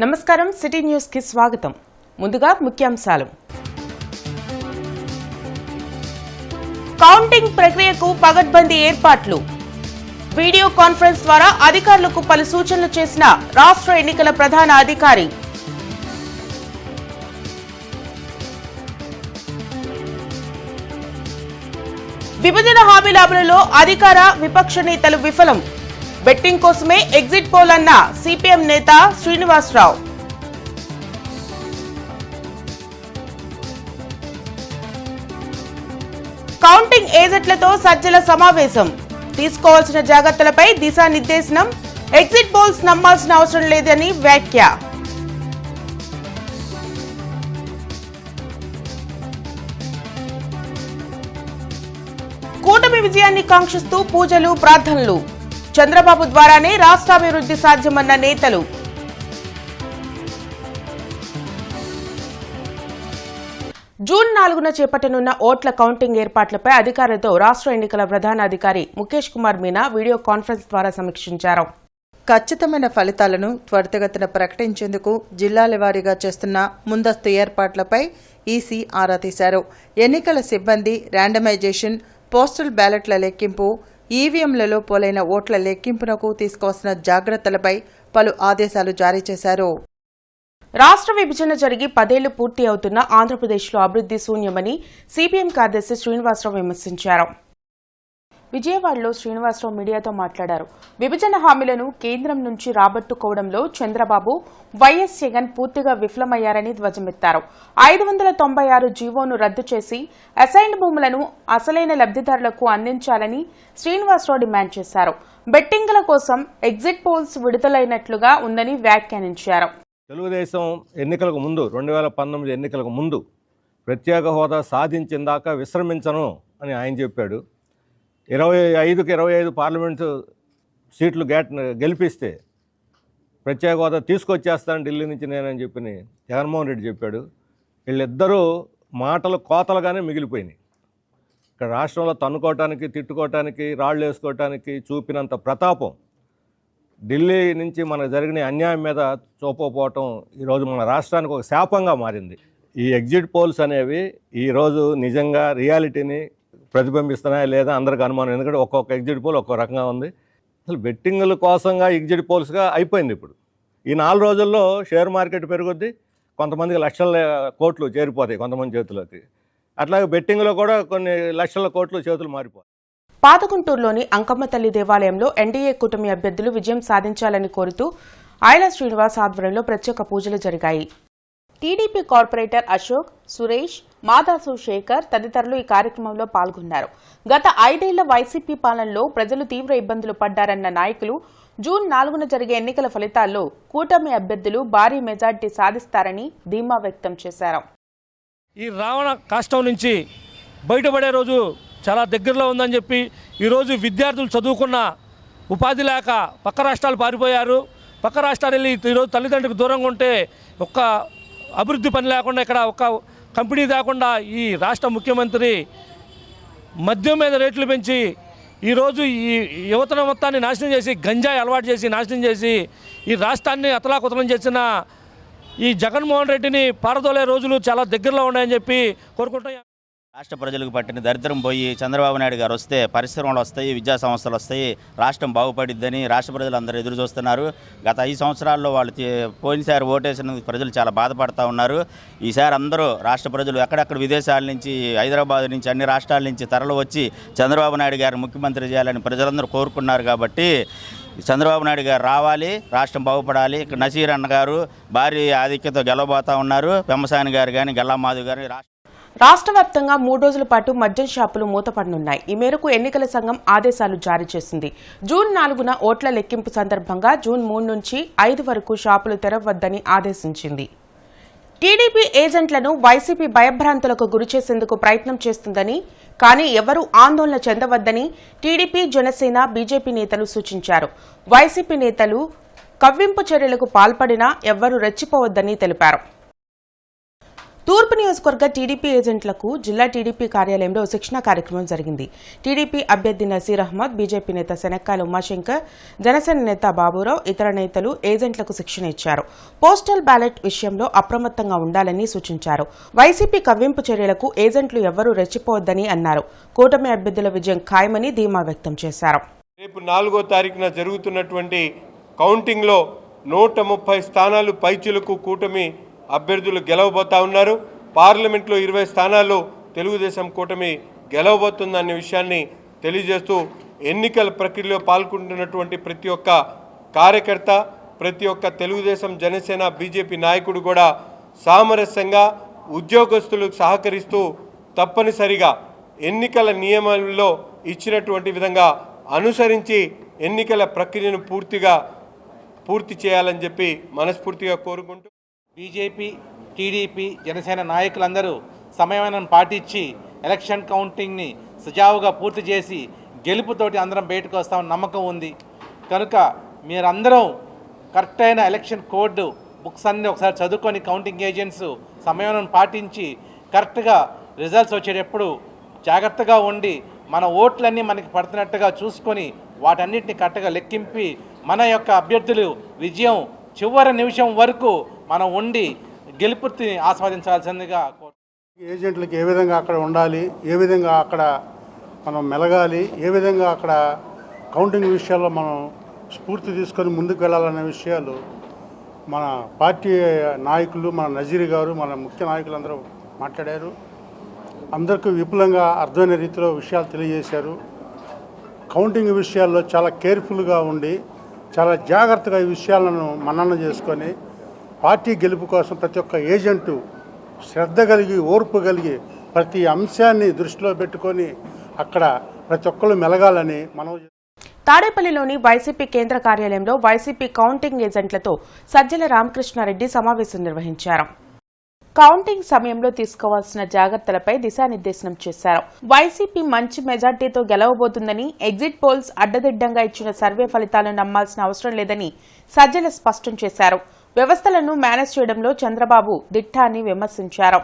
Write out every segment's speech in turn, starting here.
నమస్కారం city news కి స్వాగతం. ముందుగా ముఖ్యాంశాలు. కౌంటింగ్ ప్రక్రియకు పగడ్బందీ ఏర్పాట్లు. వీడియో కాన్ఫరెన్స్ ద్వారా అధికారులకు పలు సూచనలు చేసిన రాష్ట్ర ఎన్నికల ప్రధాన అధికారి. విభజన హామీల అమలులో అధికార విపక్ష నేతలు విఫలం. బెట్టింగ్ కోసమే ఎగ్జిట్ పోల్ అన్న సిపిఎం నేత శ్రీనివాసరావు. కౌంటింగ్ ఏజెంట్లతో సజ్జల సమావేశం. తీసుకోవాల్సిన జాగ్రత్తలపై దిశానిర్దేశనం. ఎగ్జిట్ పోల్స్ నమ్మాల్సిన అవసరం లేదని వ్యాఖ్య. కూటమి విజయాన్ని కాంక్షిస్తూ పూజలు ప్రార్థనలు. చంద్రబాబు ద్వారానే రాష్ట్రాభివృద్ధి సాధ్యమన్న నేతలు. జూన్ 4న చేపట్టనున్న ఓట్ల కౌంటింగ్ ఏర్పాట్లపై అధికారులతో రాష్ట్ర ఎన్నికల ప్రధాన అధికారి ముఖేష్ కుమార్ మీనా వీడియో కాన్ఫరెన్స్ ద్వారా సమీక్షించారు. ఖచ్చితమైన ఫలితాలను త్వరితగతిన ప్రకటించేందుకు జిల్లాల వారీగా చేస్తున్న ముందస్తు ఏర్పాట్లపై ఈసీ ఆరా తీశారు. ఎన్నికల సిబ్బంది ర్యాండమైజేషన్, పోస్టల్ బ్యాలెట్ల లెక్కింపు, ఈవీఎంలలో పోలైన ఓట్ల లెక్కింపునకు తీసుకోవాల్సిన జాగ్రత్తలపై పలు ఆదేశాలు జారీ చేశారు. రాష్ట్ర విభజన జరిగి 10 ఏళ్లు పూర్తి అవుతున్న ఆంధ్రప్రదేశ్లో అభివృద్ధి శూన్యమని సిపిఎం కార్యదర్శి శ్రీనివాసరావు విమర్శించారు. విజయవాడలో శ్రీనివాసరావు మీడియాతో మాట్లాడారు. విభజన హామీలను కేంద్రం నుంచి రాబట్టుకోవడంలో చంద్రబాబు, వైఎస్ జగన్ పూర్తిగా విఫలమయ్యారని ధ్వజమెత్తారు. 596 జీవోను రద్దు చేసి అసైన్డ్ భూములను అసలైన లబ్ధిదారులకు అందించాలని శ్రీనివాసరావు డిమాండ్ చేశారు. బెట్టింగ్ల కోసం ఎగ్జిట్ పోల్స్ విడుదలైనట్లుగా ఉందని వ్యాఖ్యానించారు. తెలుగుదేశం ఎన్నికలకు ముందు 2019 ఎన్నికలకు ముందు ప్రత్యేక హోదా సాధించిందాకా విశ్రమించను అని ఆయన చెప్పాడు. 25కి 25 పార్లమెంటు సీట్లు గెలిపిస్తే ప్రత్యేక హోదా తీసుకొచ్చేస్తాను ఢిల్లీ నుంచి నేనని చెప్పి జగన్మోహన్ రెడ్డి చెప్పాడు. వీళ్ళిద్దరూ మాటలు కోతలుగానే మిగిలిపోయినాయి. ఇక్కడ రాష్ట్రంలో తన్నుకోవటానికి, తిట్టుకోవటానికి, రాళ్ళు వేసుకోవటానికి చూపినంత ప్రతాపం ఢిల్లీ నుంచి మనకు జరిగిన అన్యాయం మీద చూపకపోవటం ఈరోజు మన రాష్ట్రానికి ఒక శాపంగా మారింది. ఈ ఎగ్జిట్ పోల్స్ అనేవి ఈరోజు నిజంగా రియాలిటీని ప్రతిబింబిస్తున్నాయా లేదా అందరికి అనుమానం. ఎందుకంటే ఒక్కొక్క ఎగ్జిట్ పోల్ ఒక్కో రకంగా ఉంది. అసలు బెట్టింగుల కోసంగా ఎగ్జిట్ పోల్స్గా అయిపోయింది. ఇప్పుడు ఈ 4 రోజుల్లో షేర్ మార్కెట్ పెరుగుద్ది, కొంతమందికి లక్షల కోట్లు చేరిపోతాయి కొంతమంది చేతుల్లోకి. అట్లాగే బెట్టింగ్లో కూడా కొన్ని లక్షల కోట్లు చేతులు మారిపోతాయి. పాతగుంటూరులోని అంకమ్మ తల్లి దేవాలయంలో ఎన్డీఏ కూటమి అభ్యర్థులు విజయం సాధించాలని కోరుతూ ఆయల శ్రీనివాస్ ఆధ్వర్యంలో ప్రత్యేక పూజలు జరిగాయి. టీడీపీ కార్పొరేటర్ అశోక్, సురేష్, మాదాసు శేఖర్ తదితరులు ఈ కార్యక్రమంలో పాల్గొన్నారు. గత 5 ఏళ్ల వైసీపీ పాలనలో ప్రజలు తీవ్ర ఇబ్బందులు పడ్డారన్న నాయకులు జూన్ 4న జరిగే ఎన్నికల ఫలితాల్లో కూటమి అభ్యర్థులు భారీ మెజార్టీ సాధిస్తారని ధీమా వ్యక్తం చేశారు. ఈ రావణ కష్టం నుంచి బయటపడే రోజు చాలా దగ్గరలో ఉందని చెప్పి ఈరోజు విద్యార్థులు చదువుకున్న ఉపాధి లేక పక్క రాష్ట్రాలు పారిపోయారు. పక్క రాష్ట్రాలు వెళ్ళి ఈరోజు తల్లిదండ్రులకు దూరంగా ఉంటే ఒక్క అభివృద్ధి పని లేకుండా, ఇక్కడ ఒక్క కంపెనీ లేకుండా ఈ రాష్ట్ర ముఖ్యమంత్రి మద్యం మీద రేట్లు పెంచి ఈరోజు ఈ యువతను మొత్తాన్ని నాశనం చేసి, గంజాయి అలవాటు చేసి నాశనం చేసి ఈ రాష్ట్రాన్ని అతలాకుతలం చేసిన ఈ జగన్మోహన్ రెడ్డిని పారదోలే రోజులు చాలా దగ్గరలో ఉన్నాయని చెప్పి కోరుకుంటున్నాం. రాష్ట్ర ప్రజలకు పట్టిన దరిద్రం పోయి చంద్రబాబు నాయుడు గారు వస్తే పరిశ్రమలు వస్తాయి, విద్యా సంస్థలు వస్తాయి, రాష్ట్రం బాగుపడిద్దని రాష్ట్ర ప్రజలందరూ ఎదురు చూస్తున్నారు. గత 5 సంవత్సరాల్లో వాళ్ళు పోయినసారి ఓటేసినందుకు ప్రజలు చాలా బాధపడుతూ ఉన్నారు. ఈసారి అందరూ రాష్ట్ర ప్రజలు ఎక్కడెక్కడ విదేశాల నుంచి, హైదరాబాద్ నుంచి, అన్ని రాష్ట్రాల నుంచి తరలి వచ్చి చంద్రబాబు నాయుడు గారు ముఖ్యమంత్రి చేయాలని ప్రజలందరూ కోరుకున్నారు. కాబట్టి చంద్రబాబు నాయుడు గారు రావాలి, రాష్ట్రం బాగుపడాలి. ఇక్కడ నసీర్ అన్న గారు భారీ ఆధిక్యతతో గెలవబోతూ ఉన్నారు. పెమ్మసాని గారు కానీ, గల్లామాధవ్ గారు. రాష్ట్ర వ్యాప్తంగా 3 రోజుల పాటు మద్యం షాపులు మూతపడనున్నాయి. ఈ మేరకు ఎన్నికల సంఘం ఆదేశాలు జారీ చేసింది. జూన్ 4న ఓట్ల లెక్కింపు సందర్భంగా జూన్ 3 నుంచి 5 వరకు షాపులు తెరవద్దని ఆదేశించింది. టీడీపీ ఏజెంట్లను వైసీపీ భయభ్రాంతులకు గురిచేసేందుకు ప్రయత్నం చేస్తుందని, కానీ ఎవరూ ఆందోళన చెందవద్దని టీడీపీ, జనసేన, బీజేపీ నేతలు సూచించారు. వైసీపీ నేతలు కవ్వింపు చర్యలకు పాల్పడినా ఎవ్వరూ రెచ్చిపోవద్దని తెలిపారు. తూర్పు నియోజకవర్గ టీడీపీ ఏజెంట్లకు జిల్లా టీడీపీ కార్యాలయంలో శిక్షణ కార్యక్రమం జరిగింది. టీడీపీ అభ్యర్థి నసీర్ అహ్మద్, బీజేపీ నేత శనక్కాయల ఉమాశంకర్, జనసేన నేత బాబురావు, ఇతర నేతలు ఏజెంట్లకు శిక్షణ ఇచ్చారు. పోస్టల్ బ్యాలెట్ విషయంలో అప్రమత్తంగా ఉండాలని సూచించారు. వైసీపీ కవ్వింపు చర్యలకు ఏజెంట్లు ఎవ్వరూ రెచ్చిపోవద్దని అన్నారు. కూటమి అభ్యర్థుల విజయం ఖాయమని ధీమా వ్యక్తం చేశారు. రేపు 4వ తారీఖున జరుగుతున్నటువంటి కౌంటింగ్లో 130 స్థానాలు పైచులకు కూటమి అభ్యర్థులు గెలవబోతా ఉన్నారు. పార్లమెంట్లో 20 స్థానాల్లో తెలుగుదేశం కూటమి గెలవబోతుందనే విషయాన్ని తెలియజేస్తూ ఎన్నికల ప్రక్రియలో పాల్గొంటున్నటువంటి ప్రతి ఒక్క కార్యకర్త, ప్రతి ఒక్క తెలుగుదేశం, జనసేన, బీజేపీ నాయకుడు కూడా సామరస్యంగా ఉద్యోగస్తులకు సహకరిస్తూ తప్పనిసరిగా ఎన్నికల నియమాలలో ఇచ్చినటువంటి విధంగా అనుసరించి ఎన్నికల ప్రక్రియను పూర్తి చేయాలని చెప్పి మనస్ఫూర్తిగా కోరుకుంటూ బీజేపీ, టీడీపీ, జనసేన నాయకులందరూ సమన్వయం పాటించి ఎలక్షన్ కౌంటింగ్ని సజావుగా పూర్తి చేసి గెలుపుతోటి అందరం బయటకు వస్తామని నమ్మకం ఉంది. కనుక మీరందరూ కరెక్ట్ అయిన ఎలక్షన్ కోడ్ బుక్స్ అన్నీ ఒకసారి చదువుకొని కౌంటింగ్ ఏజెంట్స్ సమన్వయం పాటించి కరెక్ట్గా రిజల్ట్స్ వచ్చేటప్పుడు జాగ్రత్తగా ఉండి మన ఓట్లన్నీ మనకి పడుతున్నట్టుగా చూసుకొని వాటన్నిటిని కరెక్ట్గా లెక్కింపి మన యొక్క అభ్యర్థులు విజయం చివరి నిమిషం వరకు మనం ఉండి గెలుపుని ఆస్వాదించాల్సిందిగా ఏజెంట్లకు ఏ విధంగా అక్కడ ఉండాలి, ఏ విధంగా అక్కడ మనం మెలగాలి, ఏ విధంగా అక్కడ కౌంటింగ్ విషయాల్లో మనం స్ఫూర్తి తీసుకొని ముందుకు వెళ్ళాలనే విషయాలు మన పార్టీ నాయకులు, మన నజీర్ గారు, మన ముఖ్య నాయకులందరూ మాట్లాడారు. అందరికీ విపులంగా అర్థమైన రీతిలో విషయాలు తెలియజేశారు. కౌంటింగ్ విషయాల్లో చాలా కేర్ఫుల్గా ఉండి చాలా జాగ్రత్తగా ఈ విషయాలను మనన చేసుకొని పార్టీ గెలుపు కోసం ప్రతి ఒక్క ఏజెంటు శ్రద్ధ కలిగి, ఓర్పు కలిగి ప్రతి అంశాన్ని దృష్టిలో పెట్టుకొని అక్కడ ప్రతి ఒక్కరు మెలగాలని మనం. తాడేపల్లిలోని వైసీపీ కేంద్ర కార్యాలయంలో వైసీపీ కౌంటింగ్ ఏజెంట్లతో సజ్జల రామకృష్ణారెడ్డి సమావేశం నిర్వహించారు. కౌంటింగ్ సమయంలో తీసుకోవాల్సిన జాగ్రత్తలపై దిశానిర్దేశనం చేశారు. వైసీపీ మంచి మెజార్టీతో గెలవబోతుందని, ఎగ్జిట్ పోల్స్ అడ్డదిడ్డంగా ఇచ్చిన సర్వే ఫలితాలను నమ్మాల్సిన అవసరం లేదని సజ్జల స్పష్టం చేశారు. వ్యవస్థలను మేనేజ్ చేయడంలో చంద్రబాబు దిట్ట అని విమర్శించారు.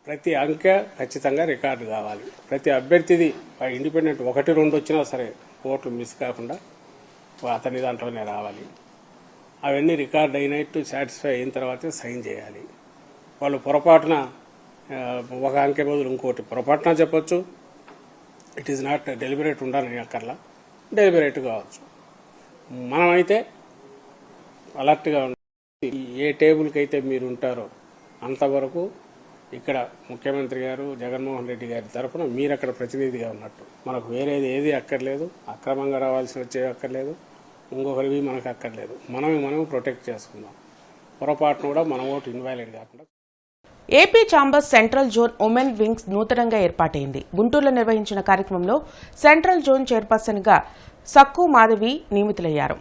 ప్రతి అంకె ఖచ్చితంగా రికార్డు కావాలి. ప్రతి అభ్యర్థిది ఇండిపెండెంట్ 1-2 వచ్చినా సరే ఓట్లు మిస్ కాకుండా అతని దాంట్లోనే రావాలి. అవన్నీ రికార్డ్ అయినట్టు సాటిస్ఫై అయిన తర్వాతే సైన్ చేయాలి. వాళ్ళు పొరపాటున ఒక అంకె బదులు ఇంకోటి పొరపాటున చెప్పొచ్చు. ఇట్ ఈజ్ నాట్ డెలిబరేట్ ఉండాలని అక్కర్లా, డెలిబరేట్ కావచ్చు. మనమైతే అలర్ట్గా ఉండాలి. ఏ టేబుల్కి అయితే మీరు ఉంటారో అంతవరకు ఇక్కడ ముఖ్యమంత్రి గారు, జగన్మోహన్ రెడ్డి గారి తరఫున మీరు అక్కడ ప్రతినిధిగా ఉన్నట్టు. మనకు వేరేది ఏది అక్కర్లేదు, అక్రమంగా రావాల్సి వచ్చేవి అక్కర్లేదు, ఇంకొకరివి మనకు అక్కర్లేదు. మనం ప్రొటెక్ట్ చేసుకుందాం. పొరపాటును కూడా మన ఓటు ఇన్వాలిడ్ కాకుండా. AP chambers central zone women wings నూతనంగా ఏర్పాటైంది. గుంటూరులో నిర్వహించిన కార్యక్రమంలో సెంట్రల్ జోన్ చైర్పర్సన్గా సక్కు మాధవి నియమితులయ్యారు.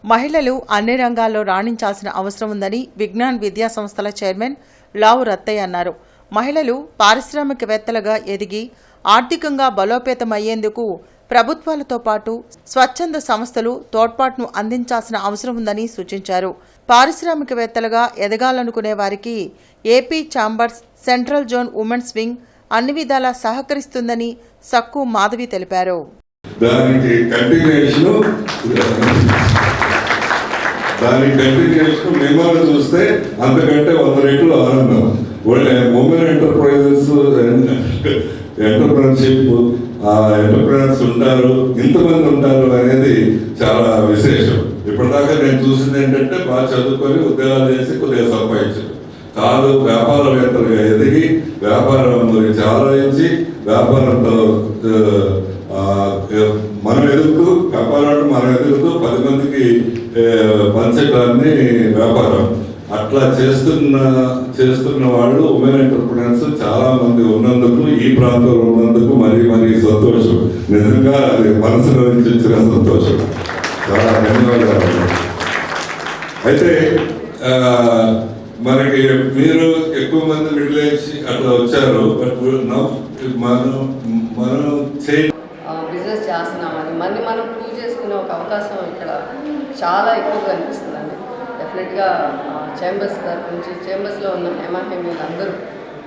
మహిళలు అన్ని రంగాల్లో రాణించాల్సిన అవసరం ఉందని విజ్ఞాన్ విద్యా సంస్థల చైర్మన్ లావు రత్తయ్య అన్నారు. మహిళలు పారిశ్రామికవేత్తలుగా ఎదిగి ఆర్థికంగా బలోపేతమయ్యేందుకు ప్రభుత్వాలతో పాటు స్వచ్ఛంద సంస్థలు తోడ్పాటును అందించాల్సిన అవసరం ఉందని సూచించారు. పారిశ్రామికవేత్తలుగా ఎదగాలనుకునే వారికి AP chambers central zone women's wing అన్ని విధాలా సహకరిస్తుందని సక్కు మాధవి తెలిపారు. దానికి కంటిన్యూషన్ మిమ్మల్ని చూస్తే అంతకంటే 100 రెట్లు ఆనందం. ఉమెన్ ఎంటర్ప్రైజెస్, ఎంటర్ప్రెన్యూర్షిప్, ఎంటర్ప్రెనర్స్ ఉంటారు, ఇంతమంది ఉంటారు అనేది చాలా విశేషం. ఇప్పటిదాకా నేను చూసింది ఏంటంటే బాగా చదువుకొని ఉద్యోగాలు చేసి కొద్దిగా సంపాదించారు కాదు, వ్యాపారవేత్తలుగా ఎదిగి వ్యాపారం గురించి ఆలోచించి వ్యాపారంతో మనం ఎదుగుతూ, వ్యాపారాన్ని మనం ఎదుగుతూ 10 మందికి పంచడాన్ని వ్యాపారం అట్లా చేస్తున్న వాళ్ళు ఉమెన్ ఎంటర్ప్రెనర్స్ చాలా మంది ఉన్నందుకు, ఈ ప్రాంతంలో ఉన్నందుకు మరీ సంతోషం. నిజంగా అది మనసులో నుంచి వచ్చిన సంతోషం. చాలా ధన్యవాదాలు. అయితే మనకి మీరు ఎక్కువ మంది మిడిల్ ఏజ్ అట్లా వచ్చారు. బట్ మనం బిజినెస్ చేస్తున్నామని మనం ప్రూవ్ చేసుకునే ఒక అవకాశం ఇక్కడ చాలా ఎక్కువగా అనిపిస్తుందండి. డెఫినెట్గా చేంబర్స్ తరఫు నుంచి, చేంబర్స్లో ఉన్న హేమాహేమీలు అందరూ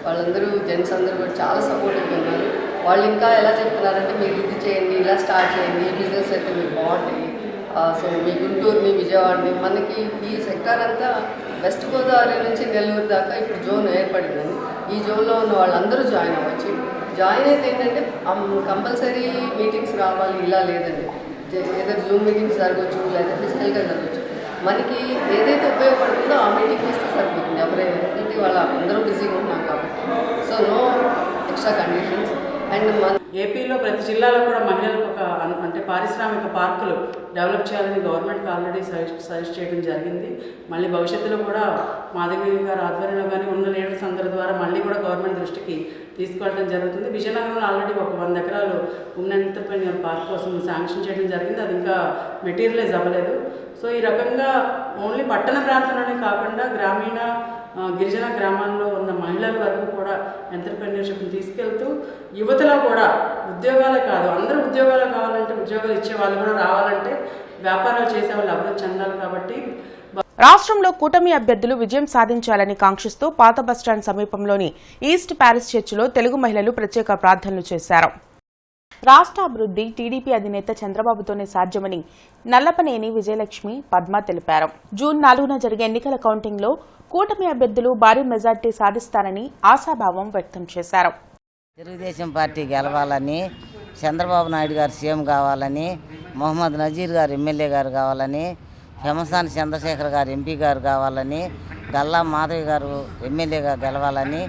వాళ్ళందరూ జెంట్స్ అందరూ కూడా చాలా సపోర్టివ్గా ఉన్నారు. వాళ్ళు ఇంకా ఎలా చెప్తున్నారంటే మీరు ఇది చేయండి, ఇలా స్టార్ట్ చేయండి, ఈ బిజినెస్ అయితే మీకు బాగుంటుంది. సో మీ గుంటూరుని, విజయవాడని, మనకి ఈ సెక్టార్ అంతా వెస్ట్ గోదావరి నుంచి నెల్లూరు దాకా ఇప్పుడు జోన్ ఏర్పడిందని, ఈ జోన్లో ఉన్న వాళ్ళందరూ జాయిన్ అవ్వచ్చు. జాయిన్ అయితే ఏంటంటే కంపల్సరీ మీటింగ్స్ రావాలి ఇలా లేదండి. ఏదో జూమ్ మీటింగ్స్ జరగవచ్చు, లేదా ఫిజికల్గా జరగచ్చు. మనకి ఏదైతే ఉపయోగపడుతుందో ఆ మీటింగ్ వస్తే సరిపోతుంది. ఎవరైనా ఎందుకంటే వాళ్ళ అందరూ బిజీగా ఉన్నాం కాబట్టి. So no extra conditions. And ఏపీలో ప్రతి జిల్లాలో కూడా మహిళలకు ఒక అంటే పారిశ్రామిక పార్కులు డెవలప్ చేయాలని గవర్నమెంట్కి ఆల్రెడీ సజెస్ట్ చేయడం జరిగింది. మళ్ళీ భవిష్యత్తులో కూడా మాధవి గారి ఆధ్వర్యంలో కానీ ఉన్న లీడర్స్ అందరి ద్వారా మళ్ళీ కూడా గవర్నమెంట్ దృష్టికి తీసుకెళ్ళడం జరుగుతుంది. విజయనగరంలో ఆల్రెడీ ఒక 100 ఎకరాలు ఉమెన్ ఎంటర్‌ప్రెన్యూర్ పార్క్ కోసం శాంక్షన్ చేయడం జరిగింది. అది ఇంకా మెటీరియలైజ్ అవ్వలేదు. సో ఈ రకంగా ఓన్లీ పట్టణ ప్రాంతంలోనే కాకుండా గ్రామీణ గిరిజన గ్రామాల్లో ఉన్న మహిళల వరకు కూడా ఎంటర్‌ప్రెన్యూర్‌షిప్ని తీసుకెళ్తూ యువతలో కూడా ఉద్యోగాలే కాదు, అందరూ ఉద్యోగాలు కావాలంటే ఉద్యోగాలు ఇచ్చే వాళ్ళు కూడా రావాలంటే వ్యాపారాలు చేసే వాళ్ళు అభివృద్ధి చెందాలి. కాబట్టి రాష్ట్రంలో కూటమి అభ్యర్థులు విజయం సాధించాలని కాంక్షిస్తూ పాత బస్టాండ్ సమీపంలోని ఈస్ట్ ప్యారిస్ చర్చిలో తెలుగు మహిళలు ప్రత్యేక ప్రార్థనలు చేశారు. రాష్ట్ర అభివృద్ధి టీడీపీ అధినేత చంద్రబాబుతోనే సాధ్యమని నల్లపనేని విజయలక్ష్మి, పద్మ తెలిపారు. జూన్ 4న జరిగే ఎన్నికల కౌంటింగ్లో కూటమి అభ్యర్థులు భారీ మెజార్టీ సాధిస్తారని ఆశాభావం వ్యక్తం చేశారు. తెలుగుదేశం పార్టీ గెలవాలని, చంద్రబాబు నాయుడు గారు సీఎం కావాలని, మొహమ్మద్ నజీర్ గారు ఎమ్మెల్యే గారు కావాలని, పెమసాని చంద్రశేఖర్ గారు ఎంపీ గారు కావాలని, గల్లా మాధవి గారు ఎమ్మెల్యేగా గెలవాలని,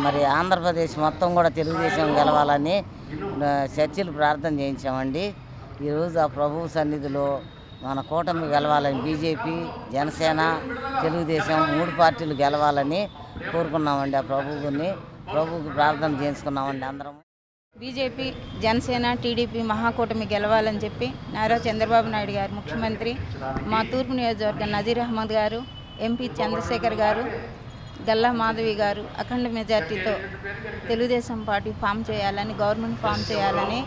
మరి ఆంధ్రప్రదేశ్ మొత్తం కూడా తెలుగుదేశం గెలవాలని చర్చిలు ప్రార్థన చేయించామండి. ఈరోజు ఆ ప్రభువు సన్నిధిలో మన కూటమి గెలవాలని, బీజేపీ, జనసేన, తెలుగుదేశం 3 పార్టీలు గెలవాలని కోరుకున్నామండి. ఆ ప్రభువుకి ప్రార్థన చేసుకున్నామండి. అందరం బీజేపీ, జనసేన, టీడీపీ మహాకూటమి గెలవాలని చెప్పి నారా చంద్రబాబు నాయుడు గారు ముఖ్యమంత్రి, మా తూర్పు నియోజకవర్గం నజీర్ అహ్మద్ గారు, ఎంపీ చంద్రశేఖర్ గారు, గల్లా మాధవి గారు అఖండ మెజార్టీతో తెలుగుదేశం పార్టీ గవర్నమెంట్ ఫామ్ చేయాలని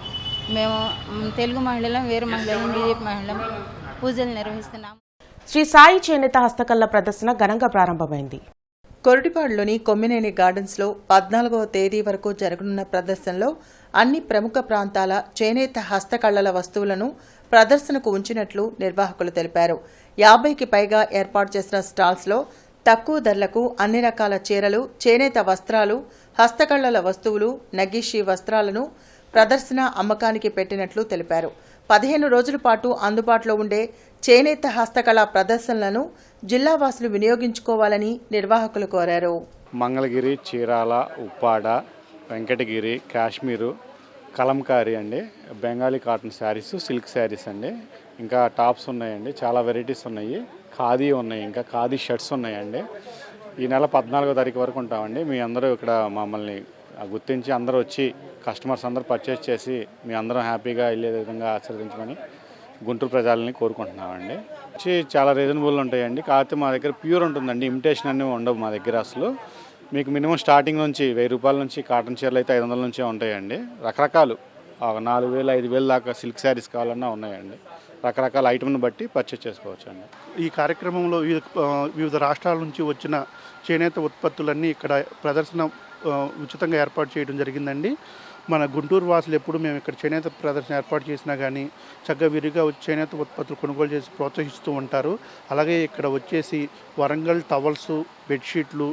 మేము తెలుగు మహిళలం, వేరు మహిళలం, బీజేపీ మహిళలం పూజలు నిర్వహిస్తున్నాము. శ్రీ సాయి చేనేత హస్తకళ ప్రదర్శన ఘనంగా ప్రారంభమైంది. కొరటిపాడులోని కొమ్మినేని గార్డెన్స్లో 14వ తేదీ వరకు జరగనున్న ప్రదర్శనలో అన్ని ప్రముఖ ప్రాంతాల చేనేత హస్తకళల వస్తువులను ప్రదర్శనకు ఉంచినట్లు నిర్వాహకులు తెలిపారు. 50కి పైగా ఏర్పాటు చేసిన స్టాల్స్లో తక్కువ ధరలకు అన్ని రకాల చీరలు, చేనేత వస్త్రాలు, హస్తకళల వస్తువులు, నగీషీ వస్త్రాలను ప్రదర్శన అమ్మకానికి పెట్టినట్లు తెలిపారు. 15 రోజుల పాటు అందుబాటులో ఉండే చేనేత హస్తకళ ప్రదర్శనలను జిల్లావాసులు వినియోగించుకోవాలని నిర్వాహకులు కోరారు. మంగళగిరి, చీరాల, ఉప్పాడ, వెంకటగిరి, కాశ్మీరు, కలంకారీ అండి, బెంగాలీ కాటన్ శారీస్, సిల్క్ శారీస్ అండి, ఇంకా టాప్స్ ఉన్నాయండి, చాలా వెరైటీస్ ఉన్నాయి, ఖాదీ ఉన్నాయి, ఇంకా ఖాదీ షర్ట్స్ ఉన్నాయండి. ఈ నెల 14వ తారీఖు వరకు ఉంటామండి. మీ అందరూ ఇక్కడ మమ్మల్ని గుర్తించి అందరూ వచ్చి కస్టమర్స్ అందరూ పర్చేస్ చేసి మీ అందరం హ్యాపీగా వెళ్ళే విధంగా ఆశీర్వదించమని గుంటూరు ప్రజలని కోరుకుంటున్నామండి. వచ్చి చాలా రీజనబుల్ ఉంటాయండి. కాకపోతే మా దగ్గర ప్యూర్ ఉంటుందండి, ఇమిటేషన్ అన్నీ ఉండవు మా దగ్గర. అసలు మీకు మినిమం స్టార్టింగ్ నుంచి 1000 రూపాయల నుంచి కాటన్ చీరలు అయితే 500 నుంచే ఉంటాయండి. రకరకాలు 4000, 5000 దాకా సిల్క్ శారీస్ కావాలన్నా ఉన్నాయండి. రకరకాల ఐటమ్ని బట్టి పర్చేస్ చేసుకోవచ్చు అండి. ఈ కార్యక్రమంలో వివిధ రాష్ట్రాల నుంచి వచ్చిన చేనేత ఉత్పత్తులన్నీ ఇక్కడ ప్రదర్శన ఉచితంగా ఏర్పాటు చేయడం జరిగిందండి. మన గుంటూరు వాసులు ఎప్పుడు మేము ఇక్కడ చేనేత ప్రదర్శన ఏర్పాటు చేసినా కానీ చక్కగా విరిగా చేనేత ఉత్పత్తులు కొనుగోలు చేసి ప్రోత్సహిస్తూ ఉంటారు. అలాగే ఇక్కడ వచ్చేసి వరంగల్ టవల్స్, బెడ్షీట్లు,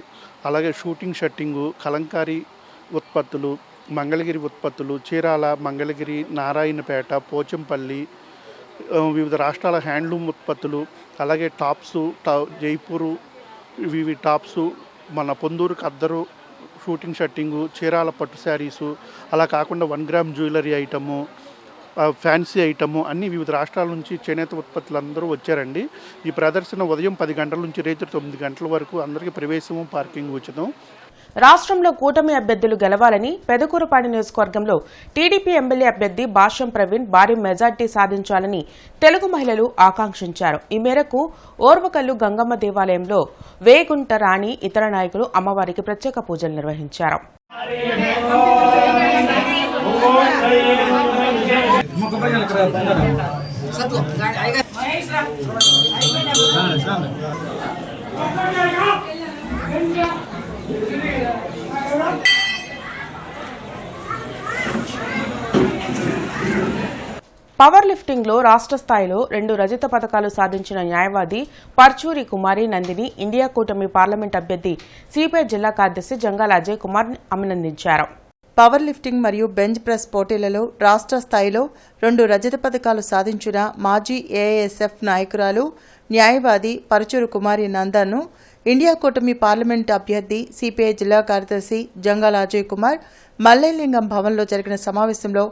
అలాగే షూటింగ్ షర్టింగు, కలంకారీ ఉత్పత్తులు, మంగళగిరి ఉత్పత్తులు, చీరాల, మంగళగిరి, నారాయణపేట, పోచంపల్లి, వివిధ రాష్ట్రాల హ్యాండ్లూమ్ ఉత్పత్తులు, అలాగే టాప్సు, జైపూరు ఇవి టాప్సు, మన పొందూరు ఖద్దరు షూటింగ్ షర్టింగు, చీరాల పట్టు శారీసు, అలా కాకుండా 1 gram jewellery item, fancy item అన్నీ వివిధ రాష్ట్రాల నుంచి చేనేత ఉత్పత్తులు అందరూ వచ్చారండి. ఈ ప్రదర్శన ఉదయం 10 గంటల నుంచి రాత్రి 9 గంటల వరకు అందరికీ ప్రవేశము, పార్కింగ్ ఉచితం. రాష్ట్రంలో కూటమి అభ్యర్థులు గెలవాలని పెదకూరపాడు నియోజకవర్గంలో టీడీపీ ఎమ్మెల్యే అభ్యర్థి భాష్యం ప్రవీణ్ భారీ మెజార్టీ సాధించాలని తెలుగు మహిళలు ఆకాంక్షించారు. ఈ మేరకు ఓర్వకల్లు గంగమ్మ దేవాలయంలో వేగుంట రాణి ఇతర నాయకులు అమ్మవారికి ప్రత్యేక పూజలు నిర్వహించారు. పవర్ లిఫ్టింగ్ లో రాష్ట్ర స్థాయిలో 2 రజత పతకాలు సాధించిన న్యాయవాది పర్చూరి కుమారి నందిని ఇండియా కూటమి పార్లమెంట్ అభ్యర్థి సిపిఐ జిల్లా కార్యదర్శి జంగాల అజయ్ కుమార్ అభినందించారు. పవర్ లిఫ్టింగ్ మరియు బెంచ్ ప్రెస్ పోటీలలో రాష్ట్ర స్థాయిలో 2 రజత పతకాలు సాధించిన మాజీ ఏఐఎస్ఎఫ్ నాయకురాలు న్యాయవాది పరుచూరు కుమారి నందన్ను ఇండియా కూటమి పార్లమెంట్ అభ్యర్థి సిపిఐ జిల్లా కార్యదర్శి జంగాల అజయ్ కుమార్ మల్లేలింగం భవన్లో జరిగిన సమావేశంలో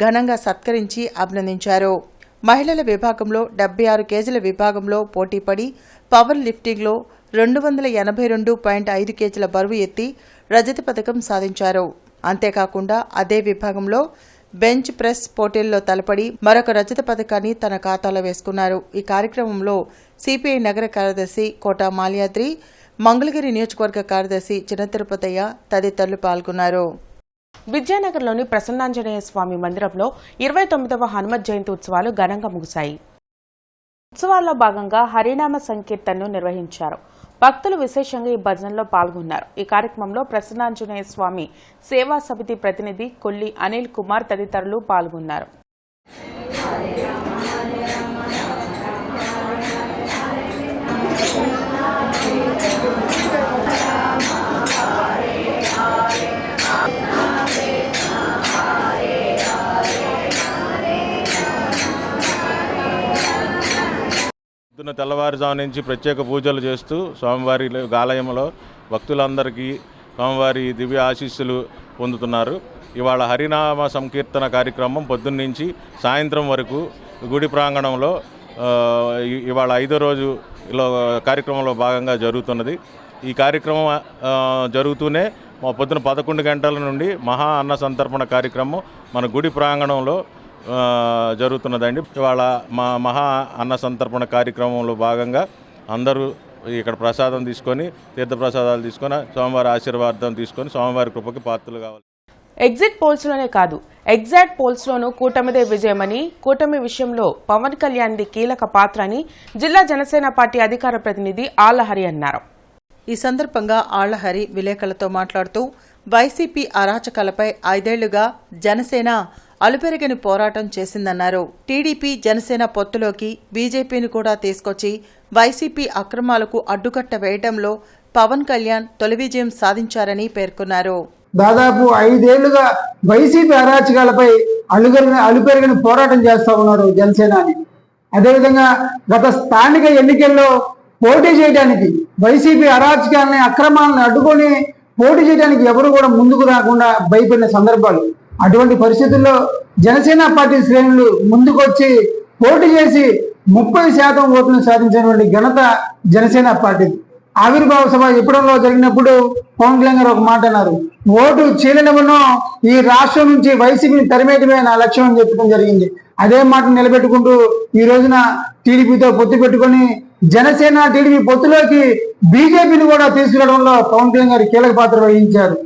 ఘనంగా సత్కరించి అభినందించారు. మహిళల విభాగంలో 76 కేజీల విభాగంలో పోటీపడి పవర్ లిఫ్టింగ్లో 282.5 కేజీల బరువు ఎత్తి రజత పథకం సాధించారు. అంతేకాకుండా అదే విభాగంలో బెంచ్ ప్రెస్ పోటీల్లో తలపడి మరొక రజత పథకాన్ని తన ఖాతాలో వేసుకున్నారు. ఈ కార్యక్రమంలో సిపిఐ నగర కార్యదర్శి కోట మాల్యాద్రి, మంగళగిరి నియోజకవర్గ కార్యదర్శి చిన్న తిరుపతయ్య తదితరులు పాల్గొన్నారు. విద్యానగర్లోని ప్రసన్నాంజనేయ స్వామి మందిరంలో 29వ హనుమత్ జయంతి ఉత్సవాలు ఘనంగా ముగిశాయి. ఉత్సవాల్లో భాగంగా హరినామ సంకీర్తనను నిర్వహించారు. భక్తులు విశేషంగా ఈ భజనలో పాల్గొన్నారు. ఈ కార్యక్రమంలో ప్రసన్నాంజనేయ స్వామి సేవా సమితి ప్రతినిధి కొల్లి అనిల్ కుమార్ తదితరులు పాల్గొన్నారు. పొద్దున్న తెల్లవారుజాము నుంచి ప్రత్యేక పూజలు చేస్తూ స్వామివారి ఆలయంలో భక్తులందరికీ స్వామివారి దివ్య ఆశీస్సులు పొందుతున్నారు. ఇవాళ హరినామ సంకీర్తన కార్యక్రమం పొద్దున్నుంచి సాయంత్రం వరకు గుడి ప్రాంగణంలో ఇవాళ 5వ రోజు కార్యక్రమంలో భాగంగా జరుగుతున్నది. ఈ కార్యక్రమం జరుగుతూనే పొద్దున 11 గంటల నుండి మహా అన్న సంతర్పణ కార్యక్రమం మన గుడి ప్రాంగణంలో జరుగుతున్నదండి. ఇవాళ మహా అన్న సంతర్పణ కార్యక్రమంలో భాగంగా అందరూ ఇక్కడ ప్రసాదం తీసుకొని తీర్థప్రసాదాలు తీసుకొని స్వామివారి ఆశీర్వాదం తీసుకొని స్వామివారి కృపకి పాత్రలు కావాలి. ఎగ్జిట్ పోల్స్లోనే కాదు ఎగ్జాక్ట్ పోల్స్లోనూ కూటమిదే విజయమని, కూటమి విషయంలో పవన్ కళ్యాణ్ది కీలక పాత్ర అని జిల్లా జనసేన పార్టీ అధికార ప్రతినిధి ఆళ్లహరి అన్నారు. ఈ సందర్భంగా ఆళ్లహరి విలేకరులతో మాట్లాడుతూ వైసీపీ అరాచకాలపై 5 ఏళ్లుగా జనసేన అలుపెరగని పోరాటం చేసిందన్నారు. టీడీపీ జనసేన పొత్తులోకి బీజేపీని కూడా తీసుకొచ్చి వైసీపీ అక్రమాలకు అడ్డుకట్ట వేయడంలో పవన్ కళ్యాణ్ తొలి విజయం సాధించారని పేర్కొన్నారు. దాదాపు 5 ఏళ్లుగా వైసీపీ అరాచకాలపై అలుపెరగని పోరాటం చేస్తా ఉన్నారు జనసేనాని. అదేవిధంగా గత స్థానిక ఎన్నికల్లో పోటీ చేయడానికి వైసీపీ అరాచకాలని అక్రమాలను అడ్డుకొని పోటీ చేయడానికి ఎవరు కూడా ముందుకు రాకుండా భయపడిన సందర్భాలు. అటువంటి పరిస్థితుల్లో జనసేన పార్టీ శ్రేణులు ముందుకొచ్చి పోటీ చేసి 30% ఓట్లను సాధించినటువంటి ఘనత జనసేన పార్టీ. ఆవిర్భావ సభ ఎప్పుడంలో జరిగినప్పుడు పవన్ కళ్యాణ్ గారు ఒక మాట అన్నారు, ఓటు చీలినవనో ఈ రాష్ట్రం నుంచి వైసీపీని తరిమేయడమే నా లక్ష్యం అని చెప్పడం జరిగింది. అదే మాట నిలబెట్టుకుంటూ ఈ రోజున టీడీపీతో పొత్తు పెట్టుకొని జనసేన టీడీపీ పొత్తులోకి బీజేపీని కూడా తీసుకురావడంలో పవన్ కళ్యాణ్ గారు కీలక పాత్ర వహించారు.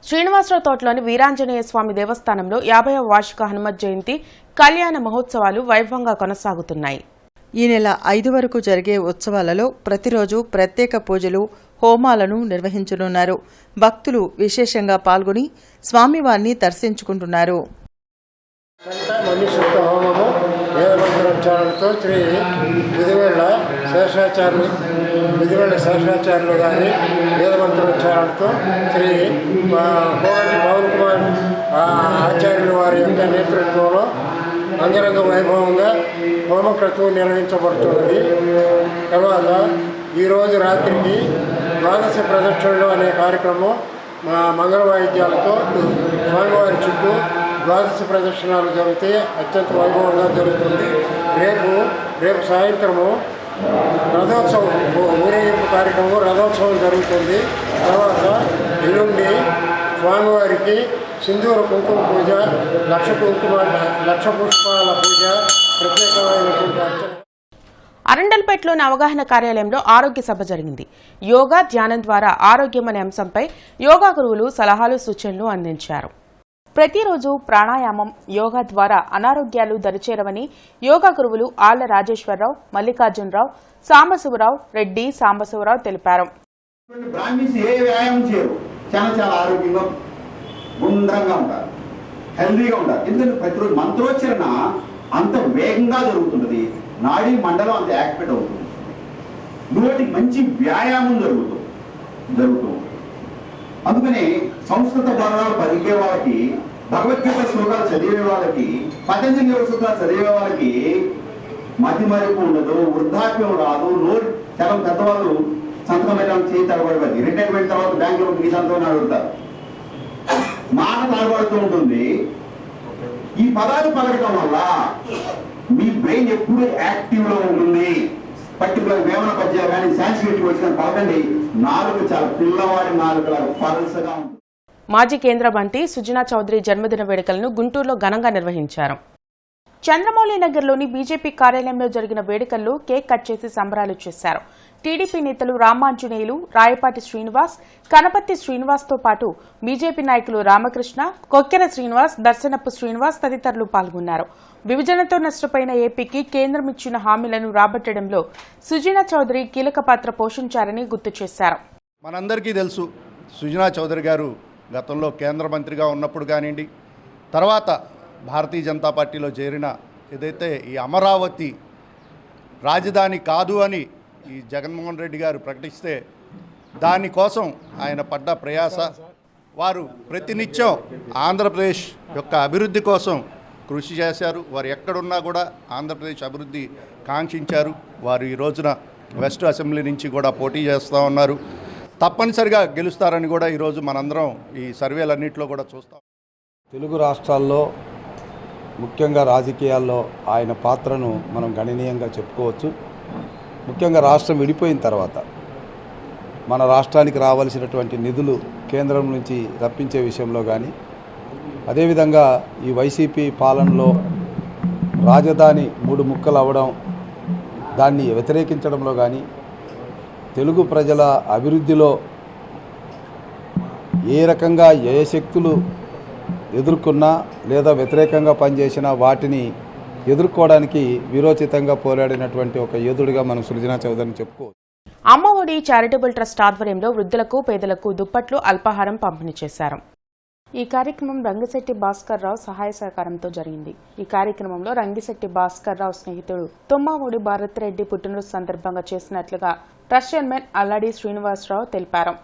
శ్రీనివాసరావు తోటలోని వీరాంజనేయ స్వామి దేవస్థానంలో 50వ వార్షిక హనుమత్ జయంతి కళ్యాణ మహోత్సవాలు వైభవంగా కొనసాగుతున్నాయి. ఈ నెల 5 వరకు జరిగే ఉత్సవాలలో ప్రతిరోజు ప్రత్యేక పూజలు, హోమాలను నిర్వహించనున్నారు. భక్తులు విశేషంగా పాల్గొని స్వామివారిని దర్శించుకుంటున్నారు. మణిశుద్ధ హోమము వేదమంత్రోచ్చారణతో శ్రీ విధివేళ్ల శేషాచార్యులు గారి వేదమంత్రోచ్చారణతో శ్రీ కోగంటి పవన్ కుమార్ ఆచార్యులు వారి యొక్క నేతృత్వంలో అంగరంగ వైభవంగా హోమక్రతువు నిర్వహించబడుతున్నది. తర్వాత ఈరోజు రాత్రికి ద్వాదశ ప్రదక్షిణలు అనే కార్యక్రమం మంగళ వాయిద్యాలతో స్వామివారి చుట్టూ ద్వాదశ ప్రదక్షిణాలు జరిగితే అత్యంత వైభవంగా జరుగుతుంది. రేపు సాయంత్రము రథోత్సవం, ఊరేగింపు కార్యక్రమం రథోత్సవం జరుగుతుంది. తర్వాత ఎల్లుండి స్వామివారికి సింధూర కుంకుమ పూజ, లక్ష పుష్పాల పూజ, ప్రత్యేకమైనటువంటి అర్చన. అరండల్పేటలోని అవగాహన కార్యాలయంలో ఆరోగ్య సభ జరిగింది. యోగా, ధ్యానం ద్వారా ఆరోగ్యం అనే అంశంపై యోగా గురువులు సలహాలు, సూచనలు అందించారు. ప్రతిరోజు ప్రాణాయామం, యోగా ద్వారా అనారోగ్యాలు దరిచేరవని యోగా గురువులు ఆళ్ల రాజేశ్వరరావు, మల్లికార్జునరావు, సాంబశివరావు రెడ్డి, సాంబశివరావు తెలిపారు. చాలా చాలా ఆరోగ్యంగా గుండ్రంగా ఉంటారు, హెల్దీగా ఉంటారు. ఎందుకంటే ప్రతిరోజు మంత్రోచ్చరణ అంత వేగంగా జరుగుతున్నది, నాడీ మండలం అంత యాక్టివేట్ అవుతుంది, నోటికి మంచి వ్యాయామం జరుగుతుంది. అందుకని సంస్కృత పదాలు పలికే వాళ్ళకి, భగవద్గీత శ్లోకాలు చదివే వాళ్ళకి, పతంజలి యోగ సూత్రాలు చదివే వాళ్ళకి మతి మరుపు ఉండదు, వృద్ధాప్యం రాదు. నోరు చాలా పెద్దవాళ్ళు సంతకం చేయి తడబడి రిటైర్మెంట్ తర్వాత బ్యాంకులో మీ సంతకం అడుగుతారు, మాట తడబడుతూ ఉంటుంది. ఈ పదాలు పలకడం వల్ల మీ బ్రెయిన్ ఎప్పుడు యాక్టివ్ లో ఉంటుంది. పర్టికులర్ వేమన పద్యాలు కానీ సాంస్క్రిట్ వచ్చిన పలకండి, నాలుగు చాలా పిల్లవాడి నాలుగు పరసగా ఉంటుంది. మాజీ కేంద్ర మంత్రి సుజనా చౌదరి జన్మదిన వేడుకలను గుంటూరులో ఘనంగా నిర్వహించారు. చంద్రమౌళి నగర్లోని బీజేపీ కార్యాలయంలో జరిగిన వేడుకల్లో కేక్ కట్ చేసి సంబరాలు చేశారు. టీడీపీ నేతలు రామాంజనేయులు, రాయపాటి శ్రీనివాస్, కనపర్తి శ్రీనివాస్తో పాటు బీజేపీ నాయకులు రామకృష్ణ, కొక్కెర శ్రీనివాస్, దర్శనపు శ్రీనివాస్ తదితరులు పాల్గొన్నారు. విభజనతో నష్టపోయిన ఏపీకి కేంద్రం ఇచ్చిన హామీలను రాబట్టడంలో సుజనా చౌదరి కీలక పాత్ర పోషించారని గుర్తు చేశారు. మనందరికీ తెలుసు, సుజనా చౌదరి గారు గతంలో కేంద్ర మంత్రిగా ఉన్నప్పుడు కానివ్వండి, తర్వాత భారతీయ జనతా పార్టీలో చేరిన ఏదైతే ఈ అమరావతి రాజధాని కాదు అని ఈ జగన్మోహన్ రెడ్డి గారు ప్రకటిస్తే దానికోసం ఆయన పడ్డ ప్రయాస, వారు ప్రతినిత్యం ఆంధ్రప్రదేశ్ యొక్క అభివృద్ధి కోసం కృషి చేశారు. వారు ఎక్కడున్నా కూడా ఆంధ్రప్రదేశ్ అభివృద్ధి కాంక్షించారు. వారు ఈ రోజున వెస్ట్ అసెంబ్లీ నుంచి కూడా పోటీ చేస్తూ ఉన్నారు. తప్పనిసరిగా గెలుస్తారని కూడా ఈరోజు మనందరం ఈ సర్వేలన్నింటిలో కూడా చూస్తాం. తెలుగు రాష్ట్రాల్లో ముఖ్యంగా రాజకీయాల్లో ఆయన పాత్రను మనం గణనీయంగా చెప్పుకోవచ్చు. ముఖ్యంగా రాష్ట్రం విడిపోయిన తర్వాత మన రాష్ట్రానికి రావాల్సినటువంటి నిధులు కేంద్రం నుంచి రప్పించే విషయంలో కానీ, అదేవిధంగా ఈ వైసీపీ పాలనలో రాజధాని 3 ముక్కలు అవ్వడం, దాన్ని వ్యతిరేకించడంలో కానీ, తెలుగు ప్రజల అభివృద్ధిలో ఏ రకంగా ఏ శక్తులు ఎదుర్కొన్నా లేదా వ్యతిరేకంగా పనిచేసినా వాటిని ఎదుర్కోవడానికి వీరోచితంగా పోరాడినటువంటి ఒక యోధుడిగా మనం సుజనా చౌదరిని చెప్పుకోవచ్చు. అమ్మఒడి చారిటబుల్ ట్రస్ట్ ఆధ్వర్యంలో వృద్ధులకు, పేదలకు దుప్పట్లు, అల్పాహారం పంపిణీ చేశారు. ఈ కార్యక్రమం రంగిశెట్టి భాస్కర్ రావు సహాయ సహకారంతో జరిగింది. ఈ కార్యక్రమంలో రంగిశెట్టి భాస్కర్ రావు స్నేహితుడు తుమ్మవూడి భారత్ రెడ్డి పుట్టినరోజు సందర్భంగా చేసినట్లుగా ట్రస్ట్ చైర్మన్ అల్లాడి శ్రీనివాసరావు తెలిపారు.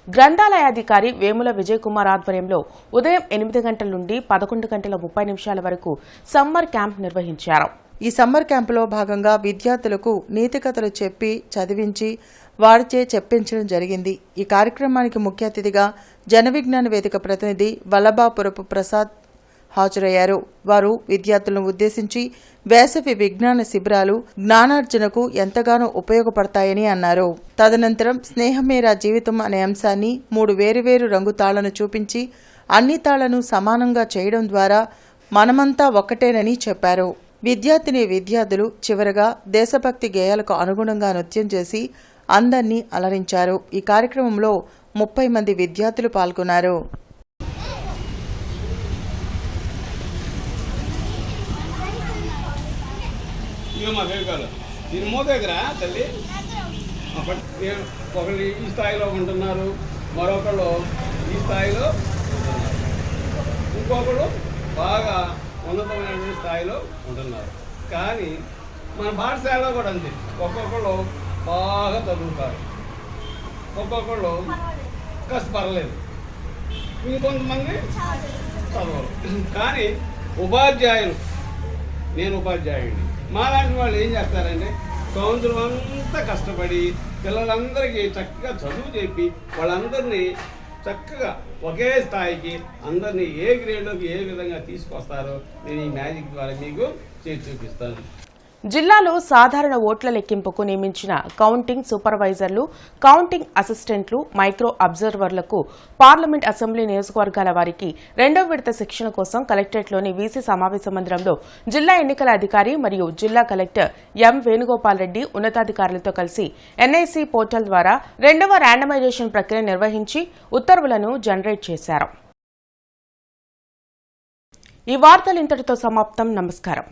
గ్రంథాలయాధికారి వేముల విజయ్ కుమార్ ఆధ్వర్యంలో ఉదయం 8 గంటల నుండి 11 గంటల 30 నిమిషాల వరకు సమ్మర్ క్యాంప్ నిర్వహించారు. ఈ సమ్మర్ క్యాంపులో భాగంగా విద్యార్థులకు నీతి కథలు చెప్పి చదివించి వారిచే చెప్పించడం జరిగింది. ఈ కార్యక్రమానికి ముఖ్య అతిథిగా జన విజ్ఞాన వేదిక ప్రతినిధి వల్లభాపురపు ప్రసాద్ హాజరయ్యారు. వారు విద్యార్థులను ఉద్దేశించి వేసవి విజ్ఞాన శిబిరాలు జ్ఞానార్జనకు ఎంతగానో ఉపయోగపడతాయని అన్నారు. తదనంతరం స్నేహమేరా జీవితం అనే అంశాన్ని 3 వేరువేరు రంగు తాళ్లను చూపించి అన్ని తాళ్లను సమానంగా చేయడం ద్వారా మనమంతా ఒక్కటేనని చెప్పారు. విద్యార్థులు చివరగా దేశభక్తి గేయాలకు అనుగుణంగా నృత్యం చేసి అందర్నీ అలరించారు. ఈ కార్యక్రమంలో 30 మంది విద్యార్థులు పాల్గొన్నారు. దీని మూత దగ్గర తల్లి ఒకళ్ళు ఈ స్థాయిలో ఉంటున్నారు, మరొకళ్ళు ఈ స్థాయిలో, ఇంకొకళ్ళు బాగా ఉన్నతమైనటువంటి స్థాయిలో ఉంటున్నారు. కానీ మన పాఠశాలలో కూడా అంతే, ఒక్కొక్కళ్ళు బాగా చదువుతారు, ఒక్కొక్కళ్ళు కాస్త పర్లేదు, ఇంకొంతమంది చదవరు. కానీ ఉపాధ్యాయులు, నేను ఉపాధ్యాయుడిని, మాలాంటి వాళ్ళు ఏం చేస్తారంటే సంవత్సరం అంతా కష్టపడి పిల్లలందరికీ చక్కగా చదువు చెప్పి వాళ్ళందరినీ చక్కగా ఒకే స్థాయికి అందరినీ ఏ గ్రేడ్లోకి ఏ విధంగా తీసుకొస్తారో నేను ఈ మ్యాజిక్ ద్వారా మీకు చేసి చూపిస్తాను. జిల్లాలో సాధారణ ఓట్ల లెక్కింపుకు నియమించిన కౌంటింగ్ సూపర్వైజర్లు, కౌంటింగ్ అసిస్టెంట్లు, మైక్రో అబ్జర్వర్లకు పార్లమెంట్ అసెంబ్లీ నియోజకవర్గాల వారికి 2వ విడత శిక్షణ కోసం కలెక్టరేట్లోని వీసీ సమావేశ మందిరంలో జిల్లా ఎన్నికల అధికారి మరియు జిల్లా కలెక్టర్ ఎం వేణుగోపాల్ రెడ్డి ఉన్నతాధికారులతో కలిసి ఎన్ఐసి పోర్టల్ ద్వారా 2వ ర్యాండమైజేషన్ ప్రక్రియ నిర్వహించి ఉత్తర్వులను జనరేట్ చేశారు. ఈ వార్తలు ఇంతటితో సమాప్తం. నమస్కారం.